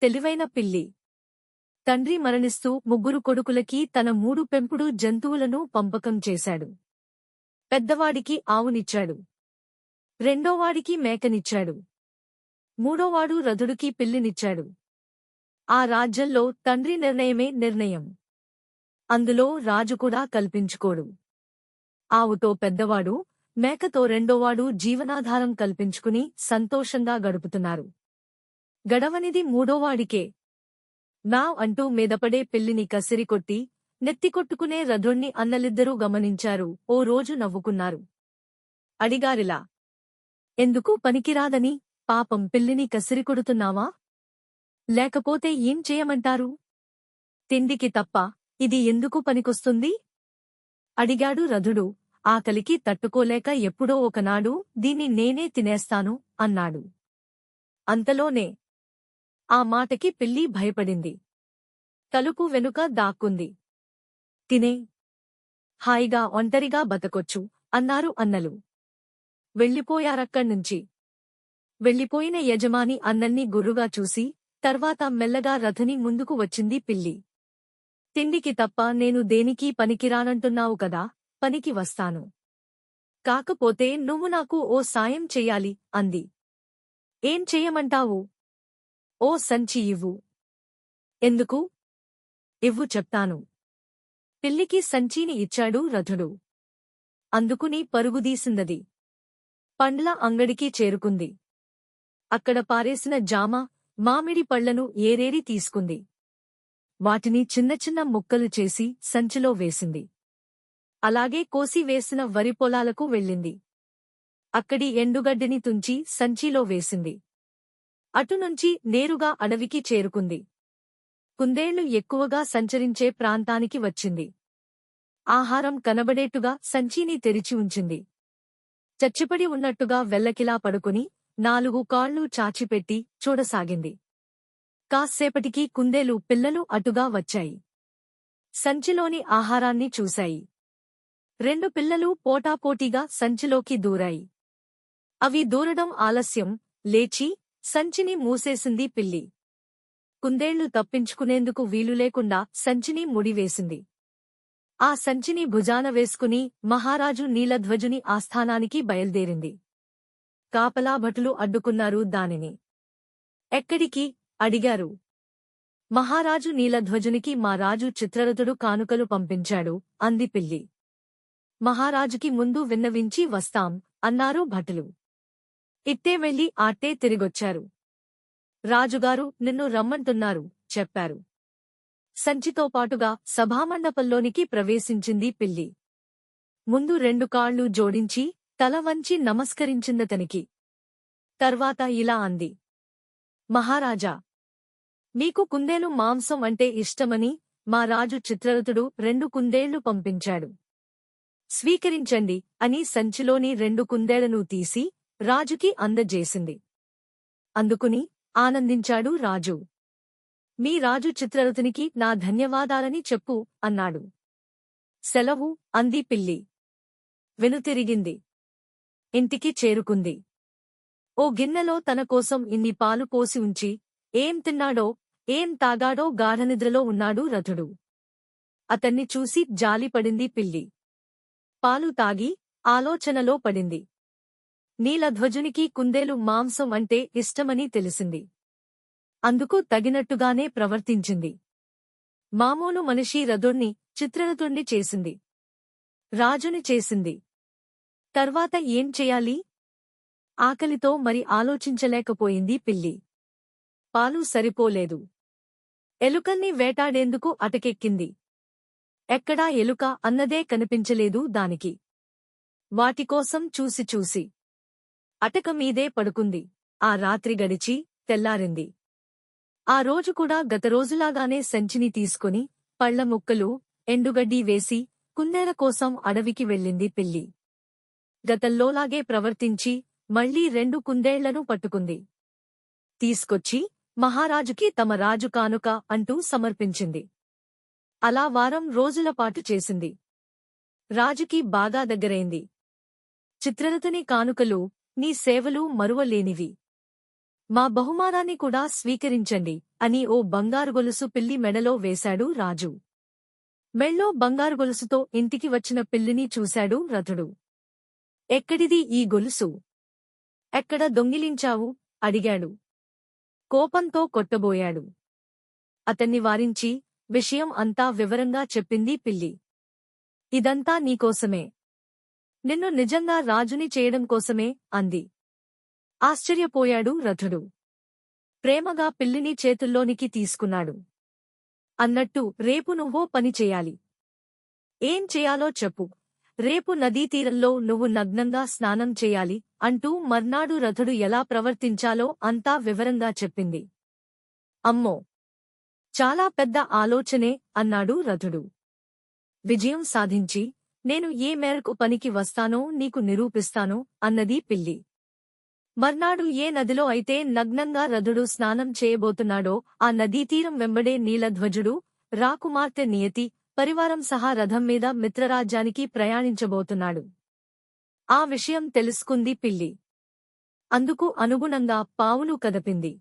తెలివైన పిల్లి. తండ్రి మరణిస్తూ ముగ్గురు కొడుకులకి తన 3 పెంపుడు జంతువులను పంపకం చేశాడు. పెద్దవాడికి ఆవునిచ్చాడు. రెండోవాడికి మేకనిచ్చాడు. మూడోవాడు రథుడికి పిల్లినిచ్చాడు. ఆ రాజ్యంలో తండ్రి నిర్ణయమే నిర్ణయం. అందులో రాజు కూడా కల్పించుకోడు. ఆవుతో పెద్దవాడు, మేకతో రెండోవాడు జీవనాధారం కల్పించుకుని సంతోషంగా గడుపుతున్నారు. గడవనిది మూడోవాడికే. నావ్ అంటూ మీదపడే పిల్లిని కసిరికొట్టి, నెత్తికొట్టుకునే రథుణ్ణి అన్నలిద్దరూ గమనించారు. ఓ రోజు నవ్వుకున్నారు. అడిగారిలా, ఎందుకు పనికిరాదని పాపం పిల్లిని కసిరికొడుతున్నావా? లేకపోతే ఏం చేయమంటారు? తిండికి తప్ప ఇది ఎందుకు పనికొస్తుంది? అడిగాడు రథుడు. ఆకలికి తట్టుకోలేక ఎప్పుడో ఒకనాడు దీన్ని నేనే తినేస్తాను అన్నాడు. అంతలోనే ఆ మాటకి పిల్లి భయపడింది. తలుపు వెనుక దాక్కుంది. తినే, హాయిగా ఒంటరిగా బతకొచ్చు అన్నారు అన్నలు. వెళ్ళిపోయారక్కడ్నుంచి. వెళ్ళిపోయిన యజమాని అన్నల్ని గుర్రుగా చూసి, తర్వాత మెల్లగా రథుని ముందుకు వచ్చింది పిల్లి. తిండికి తప్ప నేను దేనికీ పనికిరానంటున్నావు కదా, పనికి వస్తాను. కాకపోతే నువ్వు నాకు ఓ సాయం చెయ్యాలి అంది. ఏం చెయ్యమంటావు? ఓ సంచి ఇవ్వు. ఎందుకు? ఇవ్వు చెప్తాను. పిల్లికి సంచీని ఇచ్చాడు రథుడు. అందుకుని పరుగుదీసిందది. పండ్ల అంగడికి చేరుకుంది. అక్కడ పారేసిన జామ, మామిడి పళ్లను ఏరేరి తీసుకుంది. వాటిని చిన్న చిన్న ముక్కలు చేసి సంచిలో వేసింది. అలాగే కోసి వేసిన వరి పొలాలకు వెళ్ళింది. అక్కడి ఎండుగడ్డిని తుంచి సంచిలో వేసింది. అటునుంచి నేరుగా అడవికి చేరుకుంది. కుందేళ్లు ఎక్కువగా సంచరించే ప్రాంతానికి వచ్చింది. ఆహారం కనబడేట్టుగా సంచీని తెరిచి ఉంచింది. చచ్చిపడి ఉన్నట్టుగా వెల్లకిలా పడుకుని 4 కాళ్లు చాచిపెట్టి చూడసాగింది. కాస్సేపటికి కుందేలు పిల్లలు అటుగా వచ్చాయి. సంచిలోని ఆహారాన్ని చూశాయి. 2 పిల్లలు పోటాపోటీగా సంచిలోకి దూరాయి. అవి దూరడం ఆలస్యం, లేచి సంచిని మూసేసింది పిల్లి. కుందేళ్లు తప్పించుకునేందుకు వీలులేకుండా సంచిని ముడివేసింది. ఆ సంచిని భుజాన వేసుకుని మహారాజు నీలధ్వజుని ఆస్థానానికి బయల్దేరింది. కాపలాభటులు అడ్డుకున్నారు దానిని. ఎక్కడికి? అడిగారు. మహారాజు నీలధ్వజునికి మా రాజు చిత్రరథుడు కానుకలు పంపించాడు అంది పిల్లి. మహారాజుకి ముందు విన్నవించి వస్తాం అన్నారు భటులు. ఇట్టే వెళ్లి ఆట్టే తిరిగొచ్చారు. రాజుగారు నిన్ను రమ్మంటున్నారు చెప్పారు. సంచితో పాటుగా సభామండపంలోనికి ప్రవేశించింది పిల్లి. ముందు 2 కాళ్లు జోడించి తల వంచి నమస్కరించిందతనికి. తర్వాత ఇలా అంది. మహారాజా, మీకు కుందేలు మాంసం అంటే ఇష్టమని మా రాజు చిత్రరథుడు 2 కుందేళ్లు పంపించాడు. స్వీకరించండి అని సంచిలోని 2 కుందేళ్లను తీసి రాజుకి అందజేసింది. అందుకుని ఆనందించాడు రాజు. మీ రాజు చిత్రరథునికి నా ధన్యవాదాలని చెప్పు అన్నాడు. సెలవు అంది పిల్లి. వెనుతిరిగింది. ఇంటికి చేరుకుంది. ఓ గిన్నెలో తన కోసం ఇన్ని పాలు పోసి ఉంచి, ఏం తిన్నాడో ఏం తాగాడో గాఢనిద్రలో ఉన్నాడు రథుడు. అతన్ని చూసి జాలిపడింది పిల్లి. పాలు తాగి ఆలోచనలో పడింది. నీలధ్వజునికి కుందేలు మాంసం అంటే ఇష్టమని తెలిసింది. అందుకు తగినట్టుగానే ప్రవర్తించింది. మామూలు మనిషి రథుణ్ణి చిత్రరథుణ్ణి చేసింది. రాజుని చేసింది. తర్వాత ఏం చెయ్యాలి? ఆకలితో మరి ఆలోచించలేకపోయింది పిల్లి. పాలు సరిపోలేదు. ఎలుకల్ని వేటాడేందుకు అటకెక్కింది. ఎక్కడా ఎలుక అన్నదే కనిపించలేదు దానికి. వాటికోసం చూసి అటక మీదే పడుకుంది. ఆ రాత్రి గడిచి తెల్లారింది. ఆ రోజు కూడా గతరోజులాగానే సంచిని తీసుకుని పళ్ల ముక్కలు, ఎండుగడ్డి వేసి కుందేల కోసం అడవికి వెళ్ళింది పిల్లి. గతంలోలాగే ప్రవర్తించి మళ్లీ 2 కుందేళ్లను పట్టుకుంది. తీసుకొచ్చి మహారాజుకి తమ రాజు కానుక అంటూ సమర్పించింది. అలా వారం రోజులపాటు చేసింది. రాజుకి బాగా దగ్గరైంది. చిత్రరథుని కానుకలు నీ సేవలు మరువలేనివి. మా బహుమానాన్ని కూడా స్వీకరించండి అని ఓ బంగారు గొలుసు పిల్లి మెడలో వేశాడు రాజు. మెళ్ళో బంగారు గొలుసుతో ఇంటికి వచ్చిన పిల్లిని చూశాడు రథుడు. ఎక్కడిది ఈ గొలుసు? ఎక్కడ దొంగిలించావు? అడిగాడు. కోపంతో కొట్టబోయాడు. అతన్ని వారించి విషయం అంతా వివరంగా చెప్పింది పిల్లి. ఇదంతా నీకోసమే. నిన్ను నిజంగా రాజుని చేయడం కోసమే అంది. ఆశ్చర్యపోయాడు రథుడు. ప్రేమగా పిల్లిని చేతుల్లోనికి తీసుకున్నాడు. అన్నట్టు రేపు నువ్వో పని చేయాలి. ఏం చేయాలో చెప్పు. రేపు నదీతీరంలో నువ్వు నగ్నంగా స్నానం చేయాలి అంటూ మర్నాడు రథుడు ఎలా ప్రవర్తించాలో అంతా వివరంగా చెప్పింది. అమ్మో! చాలా పెద్ద ఆలోచనే అన్నాడు రథుడు. విజయం సాధించి నేను ఏ మేరకు పనికి వస్తానో నీకు నిరూపిస్తాను అన్నది పిల్లి. మర్నాడు ఏ నదిలో అయితే నగ్నంగా రథుడు స్నానం చేయబోతున్నాడో ఆ నదీతీరం వెంబడే నీలధ్వజుడు, రాకుమార్తె నియతి పరివారం సహా రథం మీద మిత్రరాజ్యానికి ప్రయాణించబోతున్నాడు. ఆ విషయం తెలుసుకుంది పిల్లి. అందుకు అనుగుణంగా పావులు కదపింది.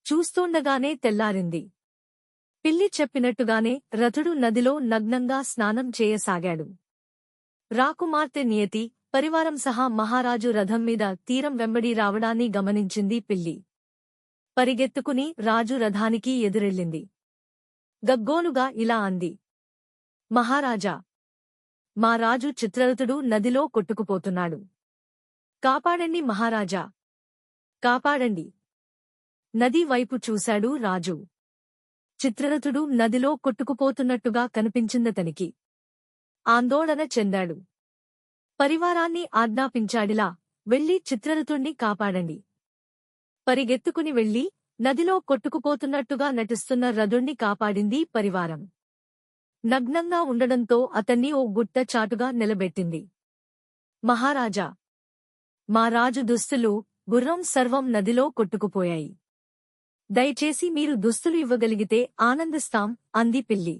చూస్తూండగానే తెల్లారింది. పిల్లి చెప్పినట్టుగానే రథుడు నదిలో నగ్నంగా స్నానం చేయసాగాడు. రాకుమార్తె నియతి పరివారం సహా మహారాజు రథం మీద తీరం వెంబడి రావడాన్ని గమనించింది పిల్లి. పరిగెత్తుకుని రాజు రథానికి ఎదురెళ్ళింది. గగ్గోలుగా ఇలా అంది. మహారాజా! మా రాజు చిత్రరథుడు నదిలో కొట్టుకుపోతున్నాడు. కాపాడండి మహారాజా! కాపాడండి! నది వైపు చూశాడు రాజు. చిత్రరథుడు నదిలో కొట్టుకుపోతున్నట్టుగా కనిపించిందతనికి. ఆందోళన చెందాడు. పరివారాన్ని ఆజ్ఞాపించాడిలా, వెళ్ళి చిత్రరథుణ్ణి కాపాడండి. పరిగెత్తుకుని వెళ్లి నదిలో కొట్టుకుపోతున్నట్టుగా నటిస్తున్న రథుణ్ణి కాపాడింది పరివారం. నగ్నంగా ఉండడంతో అతన్ని ఓ గుట్ట చాటుగా నిలబెట్టింది. మహారాజా! మా రాజు దుస్తులు, గుర్రం సర్వం నదిలో కొట్టుకుపోయాయి. దయచేసి మీరు దుస్తులు ఇవ్వగలిగితే ఆనందిస్తాం అంది పిల్లి.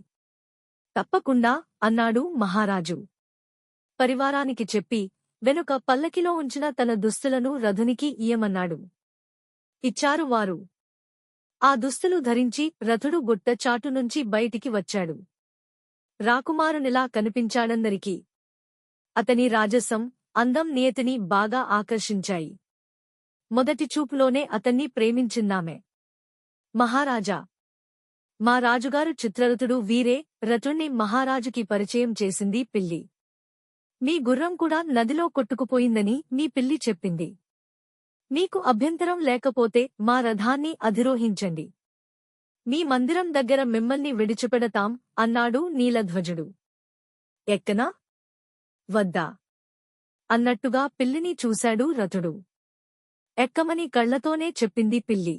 తప్పకుండా అన్నాడు మహారాజు. పరివారానికి చెప్పి వెనుక పల్లకిలో ఉంచిన తన దుస్తులను రథునికి ఇయ్యమన్నాడు. ఇచ్చారు వారు. ఆ దుస్తులు ధరించి రథుడు గుట్ట చాటు నుంచి బయటికి వచ్చాడు. రాకుమారునిలా కనిపించాడందరికీ. అతని రాజసం, అందం నియతిని బాగా ఆకర్షించాయి. మొదటి చూపులోనే అతన్ని ప్రేమించిందామె. మహారాజా! మా రాజుగారు చిత్రరథుడు వీరే రథుణ్ణి మహారాజుకి పరిచయం చేసింది పిల్లి. మీ గుర్రం కూడా నదిలో కొట్టుకుపోయిందని మీ పిల్లి చెప్పింది. మీకు అభ్యంతరం లేకపోతే మా రథాన్ని అధిరోహించండి. మీ మందిరం దగ్గర మిమ్మల్ని విడిచిపెడతాం అన్నాడు నీలధ్వజుడు. ఎక్కనా? వద్దా? అన్నట్టుగా పిల్లిని చూశాడు రథుడు. ఎక్కమని కళ్లతోనే చెప్పింది పిల్లి.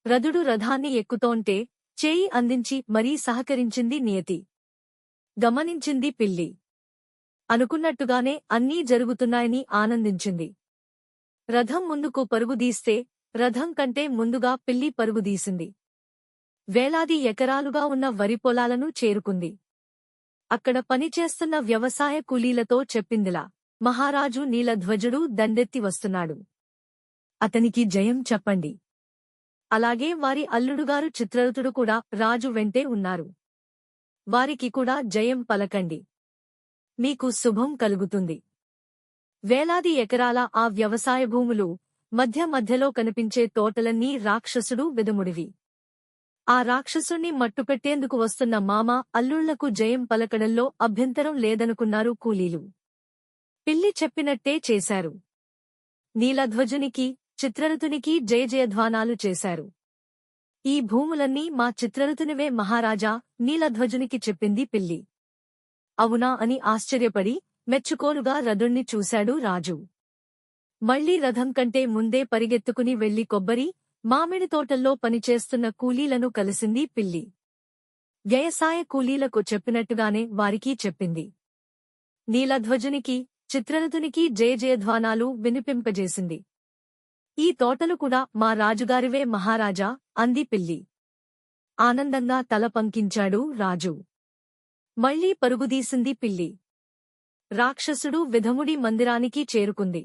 రథుడు రథాన్ని ఎక్కుతోంటే చేయి అందించి మరీ సహకరించింది నియతి. గమనించింది పిల్లి. అనుకున్నట్టుగానే అన్నీ జరుగుతున్నాయని ఆనందించింది. రథం ముందుకు పరుగుదీస్తే రథం కంటే ముందుగా పిల్లి పరుగుదీసింది. వేలాది ఎకరాలుగా ఉన్న వరి పొలాలను చేరుకుంది. అక్కడ పనిచేస్తున్న వ్యవసాయ కూలీలతో చెప్పిందిలా, మహారాజు నీలధ్వజుడు దండెత్తి వస్తున్నాడు. అతనికి జయం చెప్పండి. అలాగే వారి అల్లుడుగారు చిత్రరథుడు కూడా రాజు వెంటే ఉన్నారు. వారికి కూడా జయం పలకండి. మీకు శుభం కలుగుతుంది. వేలాది ఎకరాల ఆ వ్యవసాయ భూములు, మధ్య మధ్యలో కనిపించే తోటలన్నీ రాక్షసుడు వెదముడివి. ఆ రాక్షసుణ్ణి మట్టుపెట్టేందుకు వస్తున్న మామ అల్లుళ్లకు జయం పలకడంలో అభ్యంతరం లేదనుకున్నారు కూలీలు. పిల్లి చెప్పినట్టే చేశారు. నీలధ్వజునికి, చిత్రరథునికి జయజయధ్వానాలు చేశారు. ఈ భూములన్నీ మా చిత్రరథునివే మహారాజా నీలధ్వజునికి చెప్పింది పిల్లి. అవునా అని ఆశ్చర్యపడి మెచ్చుకోలుగా రథుణ్ణి చూశాడు రాజు. మళ్లీ రథం కంటే ముందే పరిగెత్తుకుని వెళ్లి కొబ్బరి, మామిడి తోటల్లో పనిచేస్తున్న కూలీలను కలిసింది పిల్లి. వ్యవసాయ కూలీలకు చెప్పినట్టుగానే వారికీ చెప్పింది. నీలధ్వజునికి, చిత్రరథునికి జయజయధ్వానాలు వినిపింపజేసింది. ఈ తోటలు కూడా మా రాజుగారివే మహారాజా అంది పిల్లి. ఆనందంగా తల పంకించాడు రాజు. మళ్లీ పరుగుదీసింది పిల్లి. రాక్షసుడు విధముడి మందిరానికి చేరుకుంది.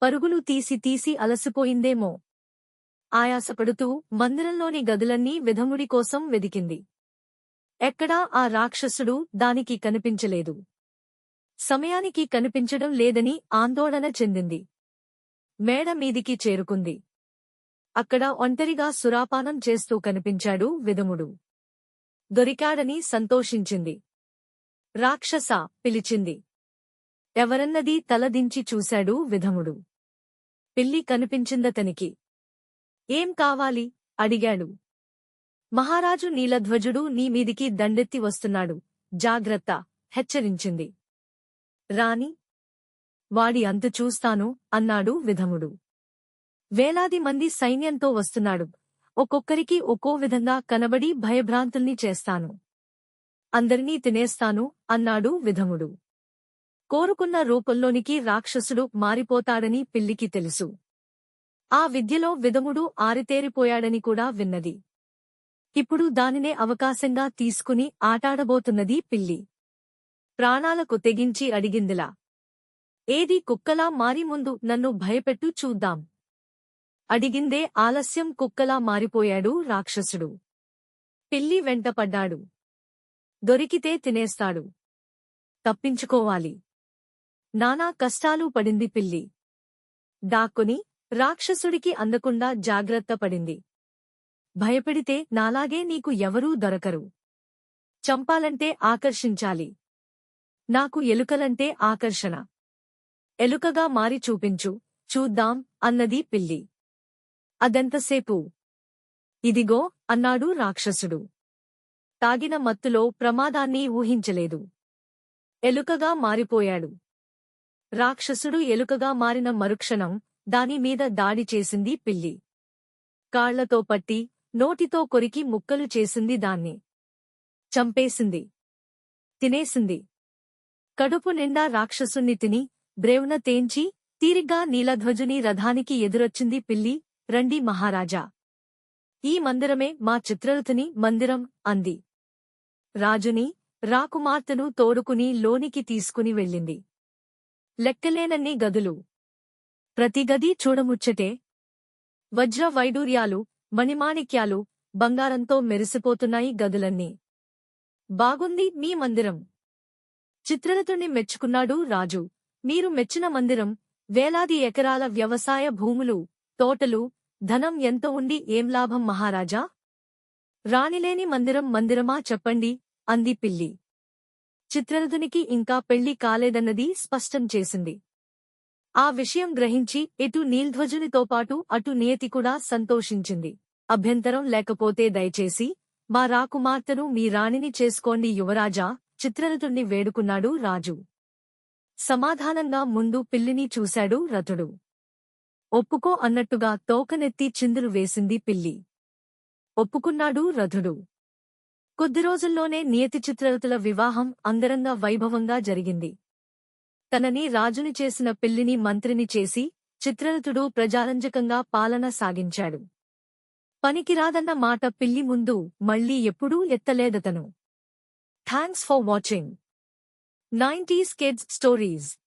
పరుగులు తీసి తీసి అలసిపోయిందేమో. ఆయాసపడుతూ మందిరంలోని గదులన్నీ విధముడి కోసం వెదికింది. ఎక్కడా ఆ రాక్షసుడు దానికి కనిపించలేదు. సమయానికి కనిపించడం లేదని ఆందోళన చెందింది. మేడ మీదికి చేరుకుంది. అక్కడ ఒంటరిగా సురాపానం చేస్తూ కనిపించాడు విధముడు. దొరికాడని సంతోషించింది. రాక్షస పిలిచింది. ఎవరన్నది తలదించి చూశాడు విధముడు. పిల్లి కనిపించిందతనికి. ఏం కావాలి అడిగాడు. మహారాజు నీలధ్వజుడు నీ మీదికి దండెత్తి వస్తున్నాడు, జాగ్రత్త హెచ్చరించింది. రాణి, వాడి అంతు చూస్తాను అన్నాడు విధముడు. వేలాది మంది సైన్యంతో వస్తున్నాడు. ఒక్కొక్కరికి ఒక్కో విధంగా కనబడి భయభ్రాంతుల్ని చేస్తాను. అందరినీ తినేస్తాను అన్నాడు విధముడు. కోరుకున్న రూపంలోనికి రాక్షసుడు మారిపోతాడని పిల్లికి తెలుసు. ఆ విద్యలో విధముడు ఆరితేరిపోయాడని కూడా విన్నది. ఇప్పుడు దానినే అవకాశంగా తీసుకుని ఆటాడబోతున్నది పిల్లి. ప్రాణాలకు తెగించి అడిగిందిలా. ఏది కుక్కలా మారి ముందు నన్ను భయపెట్టు చూద్దాం. అడిగిందే ఆలస్యం. కుక్కలా మారిపోయాడు రాక్షసుడు. పిల్లి వెంటపడ్డాడు. దొరికితే తినేస్తాడు. తప్పించుకోవాలి. నానా కష్టాలు పడింది పిల్లి. దాక్కుని రాక్షసుడికి అందకుండా జాగ్రత్త పడింది. భయపెడితే నాలాగే నీకు ఎవరూ దొరకరు. చంపాలంటే ఆకర్షించాలి. నాకు ఎలుకలంటే ఆకర్షణ. ఎలుకగా మారి చూపించు, చూద్దాం అన్నది పిల్లి. అదెంతసేపు? ఇదిగో అన్నాడు రాక్షసుడు. తాగిన మత్తులో ప్రమాదాన్ని ఊహించలేదు. ఎలుకగా మారిపోయాడు. రాక్షసుడు ఎలుకగా మారిన మరుక్షణం దానిమీద దాడి చేసింది పిల్లి. కాళ్లతో పట్టి, నోటితో కొరికి ముక్కలు చేసింది దాన్ని. చంపేసింది. తినేసింది. కడుపు నిండా రాక్షసుణ్ణి తిని, బ్రేవున తేంచి, తీరిగ్గా నీలధ్వజుని రథానికి ఎదురొచ్చింది పిల్లి. రండి మహారాజా. ఈ మందిరమే మా చిత్రరథుని మందిరం అంది. రాజుని, రాకుమార్తెను తోడుకుని లోనికి తీసుకుని వెళ్ళింది. లెక్కలేనన్ని గదులు. ప్రతి గది చూడముచ్చటే. వజ్ర వైడూర్యాలు, మణిమాణిక్యాలు, బంగారంతో మెరిసిపోతున్నాయి గదులన్నీ. బాగుంది మీ మందిరం. చిత్రరథుణ్ణి మెచ్చుకున్నాడు రాజు. మీరు మెచ్చిన మందిరం, వేలాది ఎకరాల వ్యవసాయ భూములు, తోటలు, ధనం ఎంత ఉండి ఏం లాభం మహారాజా? రాణిలేని మందిరం మందిరమా చెప్పండి అంది పిల్లి. చిత్రరథునికి ఇంకా పెళ్లి కాలేదన్నది స్పష్టం చేసింది. ఆ విషయం గ్రహించి ఇటు నీల్ధ్వజునితోపాటు అటు నియతి కూడా సంతోషించింది. అభ్యంతరం లేకపోతే దయచేసి మా రాకుమార్తెను మీ రాణిని చేసుకోండి యువరాజా, చిత్రరథుణ్ణి వేడుకున్నాడు రాజు. సమాధానంగా ముందు పిల్లిని చూశాడు రథుడు. ఒప్పుకో అన్నట్టుగా తోకనెత్తి చిందులు వేసింది పిల్లి. ఒప్పుకున్నాడు రథుడు. కొద్ది రోజుల్లోనే నియతి చిత్రరథుల వివాహం అంగరంగ వైభవంగా జరిగింది. తనని రాజుని చేసిన పిల్లిని మంత్రిని చేసి చిత్రరథుడు ప్రజారంజకంగా పాలన సాగించాడు. పనికిరాదన్న మాట పిల్లి ముందు మళ్లీ ఎప్పుడూ ఎత్తలేదతను. Thanks for watching 90s Kids Stories.